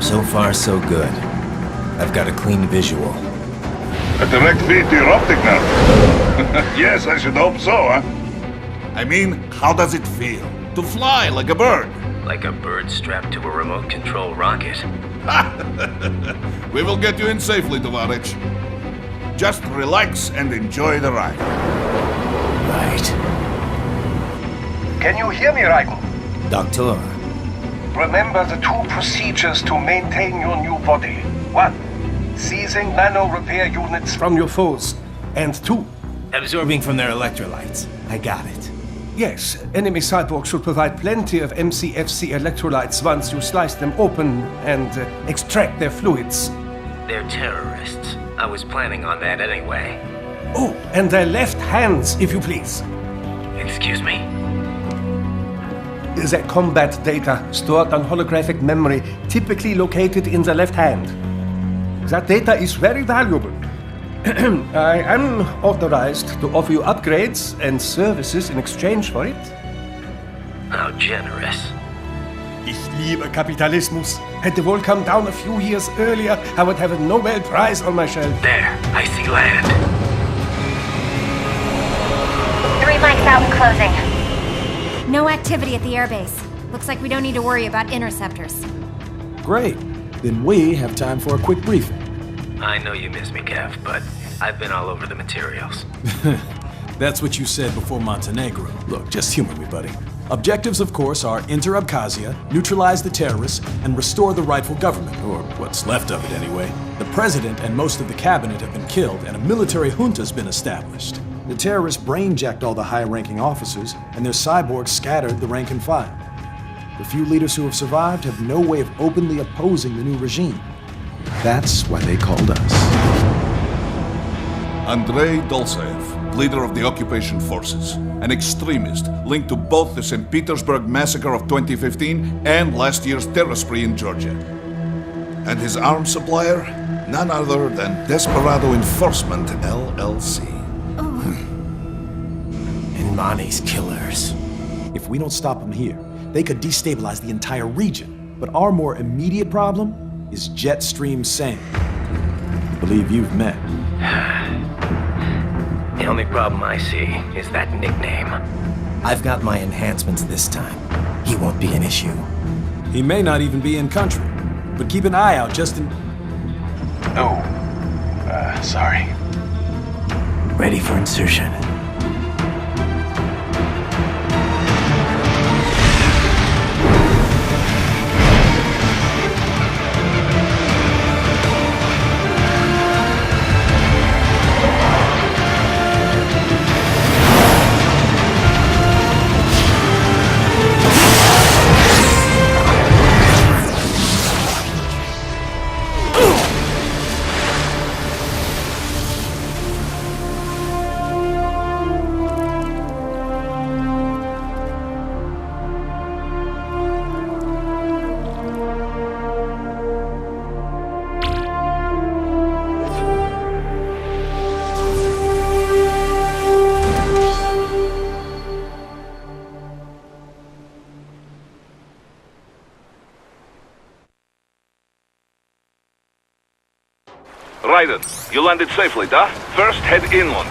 So far, so good. I've got a clean visual. A direct feed to your optic nerve. Yes, I should hope so, huh? I mean, how does it feel? To fly like a bird? Like a bird strapped to a remote control rocket. We will get you in safely, Tovarich. Just relax and enjoy the ride. Right. Can you hear me, Raiden? Doctor. Remember the two procedures to maintain your new body. 1. Seizing nano repair units from your foes. And 2. Absorbing from their electrolytes. I got it. Yes, enemy cyborgs should provide plenty of MCFC electrolytes once you slice them open and extract their fluids. They're terrorists. I was planning on that anyway. Oh, and their left hands, if you please. Excuse me? The combat data stored on holographic memory, typically located in the left hand. That data is very valuable. I am authorized to offer you upgrades and services in exchange for it. How generous. Ich liebe Kapitalismus. Had the wall come down a few years earlier, I would have a Nobel Prize on my shelf. There, I see land. 3 mics out and closing. No activity at the airbase. Looks like we don't need to worry about interceptors. Great. Then we have time for a quick briefing. I know you miss me, Kev, but I've been all over the materials. That's what you said before Montenegro. Look, just humor me, buddy. Objectives, of course, are enter Abkhazia, neutralize the terrorists, and restore the rightful government, or what's left of it anyway. The president and most of the cabinet have been killed, and a military junta's been established. The terrorists brain-jacked all the high-ranking officers, and their cyborgs scattered the rank and file. The few leaders who have survived have no way of openly opposing the new regime. That's why they called us. Andrei Dolzaev, leader of the occupation forces, an extremist linked to both the St. Petersburg massacre of 2015 and last year's terror spree in Georgia. And his arms supplier, none other than Desperado Enforcement, LLC. Mani's killers. If we don't stop them here, they could destabilize the entire region. But our more immediate problem is Jetstream Sane. I believe you've met. The only problem I see is that nickname. I've got my enhancements this time. He won't be an issue. He may not even be in country, but keep an eye out just in... Oh, sorry. Ready for insertion. Raiden, you landed safely, da? First, head inland.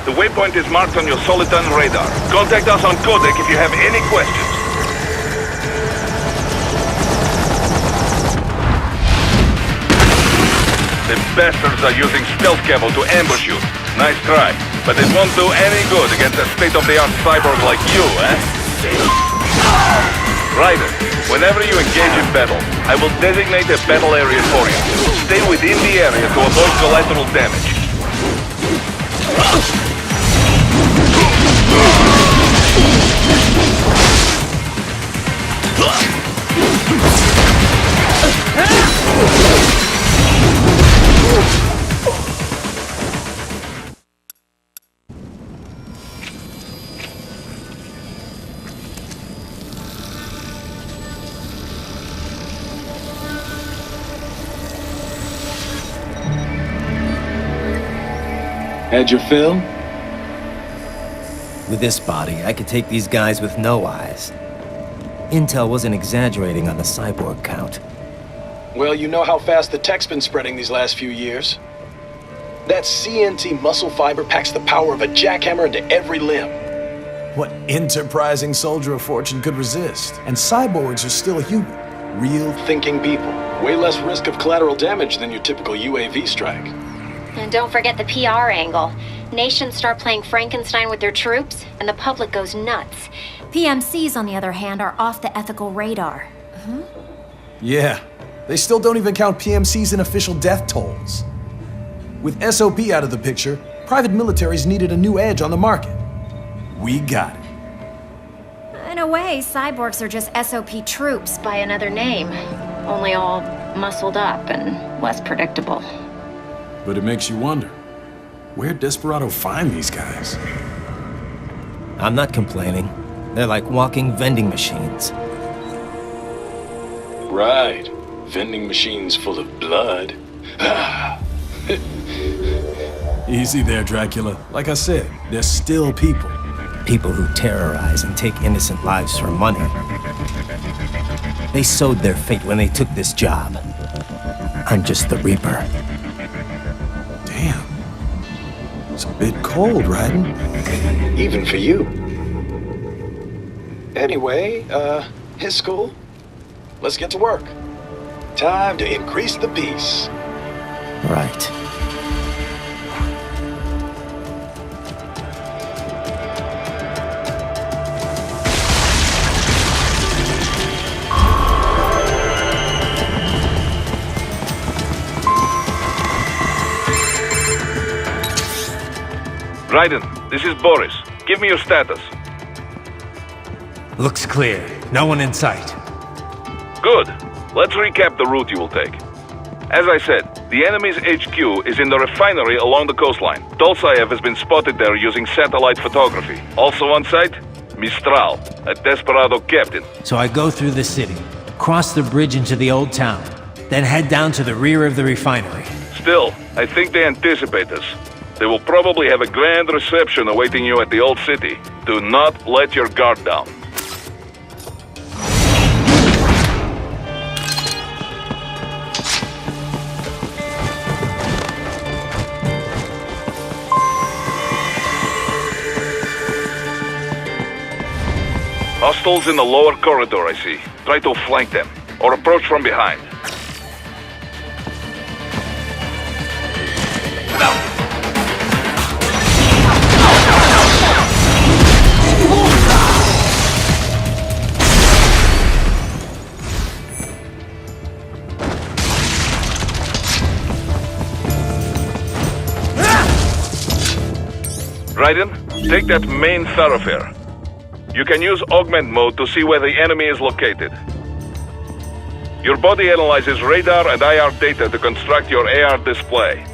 The waypoint is marked on your Soliton radar. Contact us on codec if you have any questions. The bastards are using stealth cable to ambush you. Nice try, but it won't do any good against a state-of-the-art cyborg like you, eh? Ryder, whenever you engage in battle, I will designate a battle area for you. Stay within the area to avoid collateral damage. Had your fill? With this body, I could take these guys with no eyes. Intel wasn't exaggerating on the cyborg count. Well, you know how fast the tech's been spreading these last few years. That CNT muscle fiber packs the power of a jackhammer into every limb. What enterprising soldier of fortune could resist? And cyborgs are still human. Real thinking people. Way less risk of collateral damage than your typical UAV strike. And don't forget the PR angle. Nations start playing Frankenstein with their troops, and the public goes nuts. PMCs, on the other hand, are off the ethical radar. Yeah, they still don't even count PMCs in official death tolls. With SOP out of the picture, private militaries needed a new edge on the market. We got it. In a way, cyborgs are just SOP troops by another name. Only all muscled up and less predictable. But it makes you wonder, where'd Desperado find these guys? I'm not complaining. They're like walking vending machines. Right. Vending machines full of blood. Easy there, Dracula. Like I said, they're still people. People who terrorize and take innocent lives for money. They sowed their fate when they took this job. I'm just the Reaper. Damn. It's a bit cold, Raiden. Even for you. Anyway, his school. Let's get to work. Time to increase the peace. Right. Raiden, this is Boris. Give me your status. Looks clear. No one in sight. Good. Let's recap the route you will take. As I said, the enemy's HQ is in the refinery along the coastline. Dolsaev has been spotted there using satellite photography. Also on site, Mistral, a Desperado captain. So I go through the city, cross the bridge into the old town, then head down to the rear of the refinery. Still, I think they anticipate us. They will probably have a grand reception awaiting you at the old city. Do not let your guard down. Hostiles in the lower corridor, I see. Try to flank them, or approach from behind. Raiden, take that main thoroughfare. You can use augment mode to see where the enemy is located. Your body analyzes radar and IR data to construct your AR display.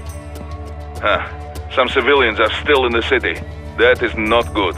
Some civilians are still in the city. That is not good.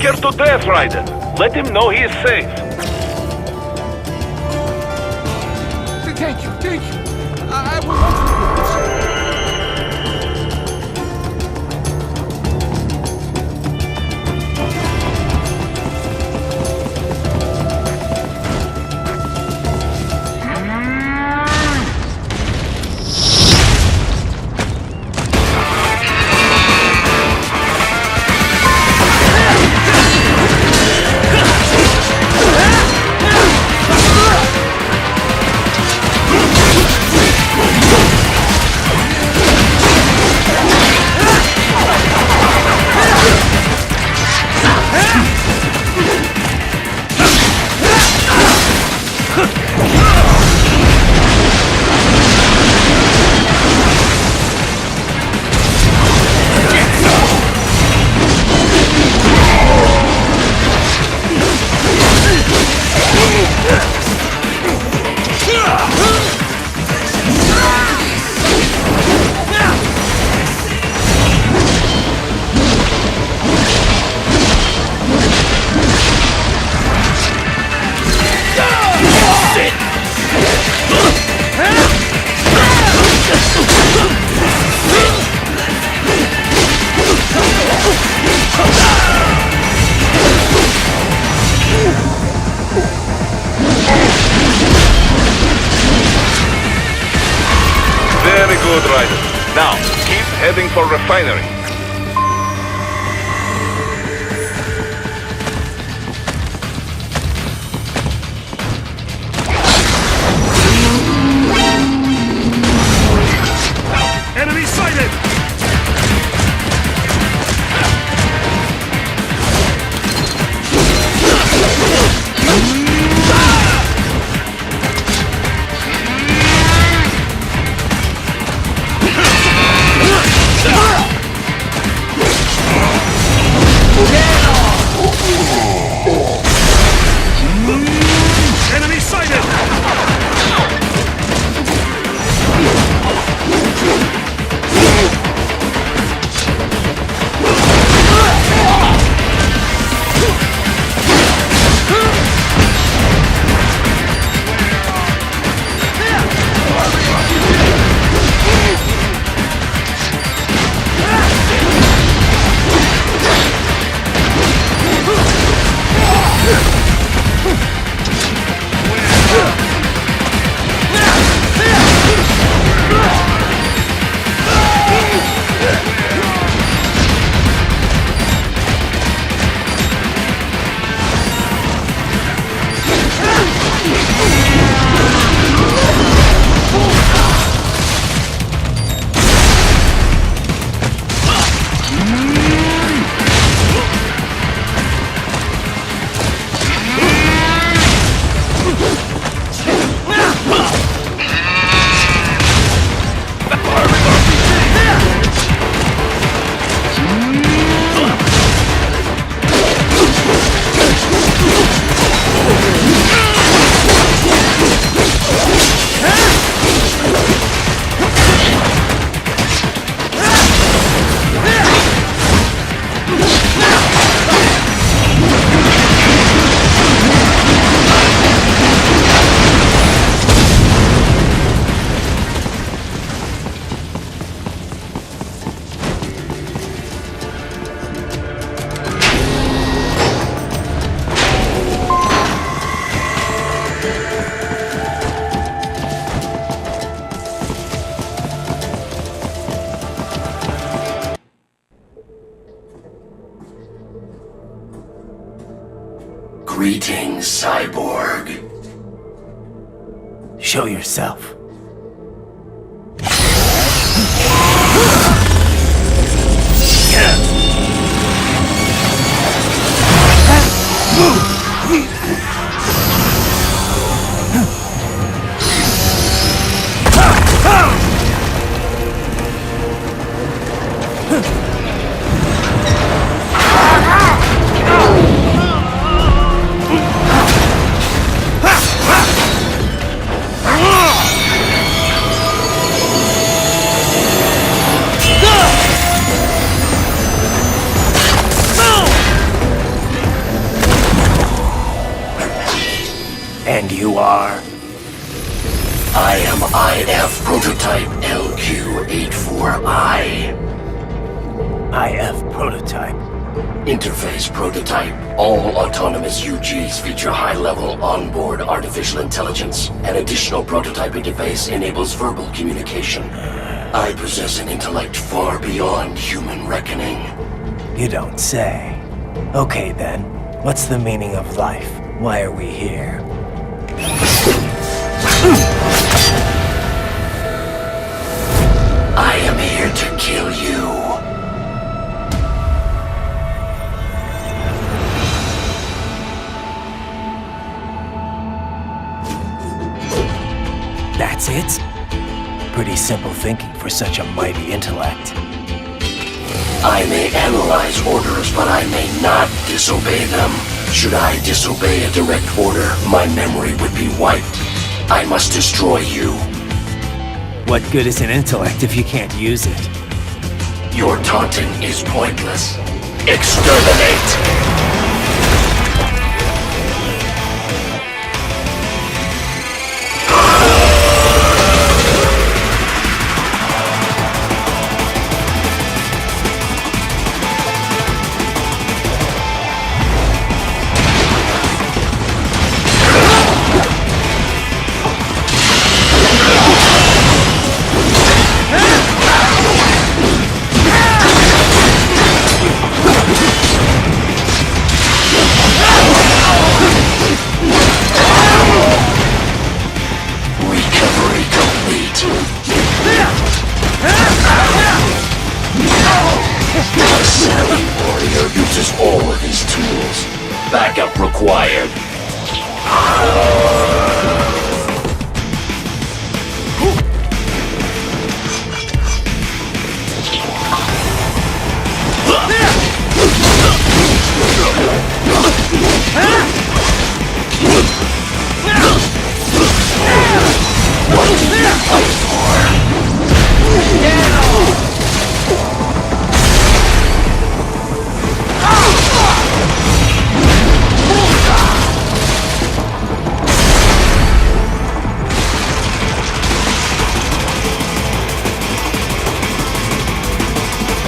scared to death, Raiden. Let him know he is safe. Thank you, thank you. I will not forget this. Very good, Raiden. Now, keep heading for refinery. Enemy sighted! Enemy sighted! Greetings, cyborg. Show yourself. you are? I am IF Prototype LQ84I. IF prototype. Interface Prototype. All autonomous UGs feature high-level onboard artificial intelligence. An additional prototype interface enables verbal communication. I possess an intellect far beyond human reckoning. You don't say. Okay then, what's the meaning of life? Why are we here? I am here to kill you. That's it? Pretty simple thinking for such a mighty intellect. I may analyze orders, but I may not disobey them. Should I disobey a direct order, my memory would be wiped. I must destroy you. What good is an intellect if you can't use it? Your taunting is pointless. Exterminate! All of his tools. Backup required. What do you fight for?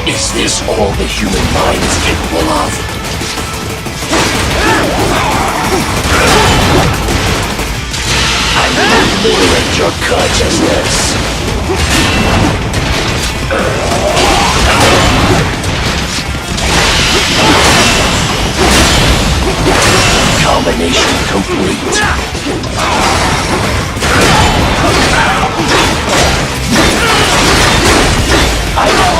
Is this all the human mind is capable of? I will obliterate your consciousness. Combination complete. I know.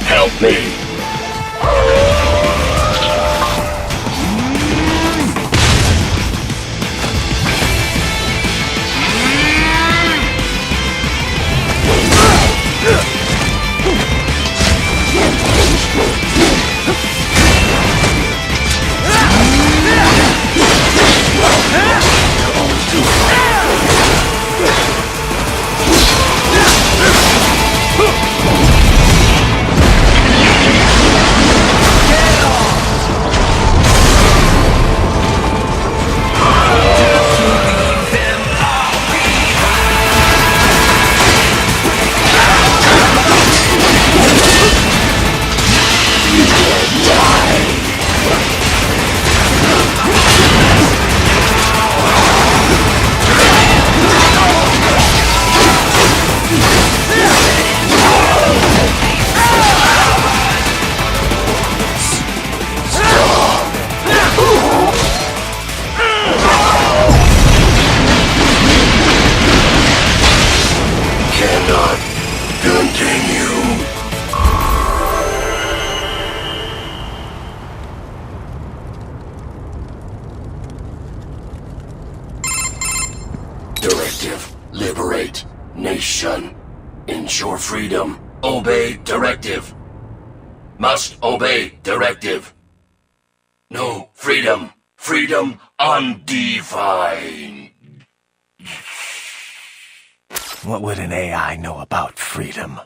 Help me! Directive. Liberate. Nation. Ensure freedom. Obey directive. Must obey directive. No freedom. Freedom undefined. What would an AI know about freedom?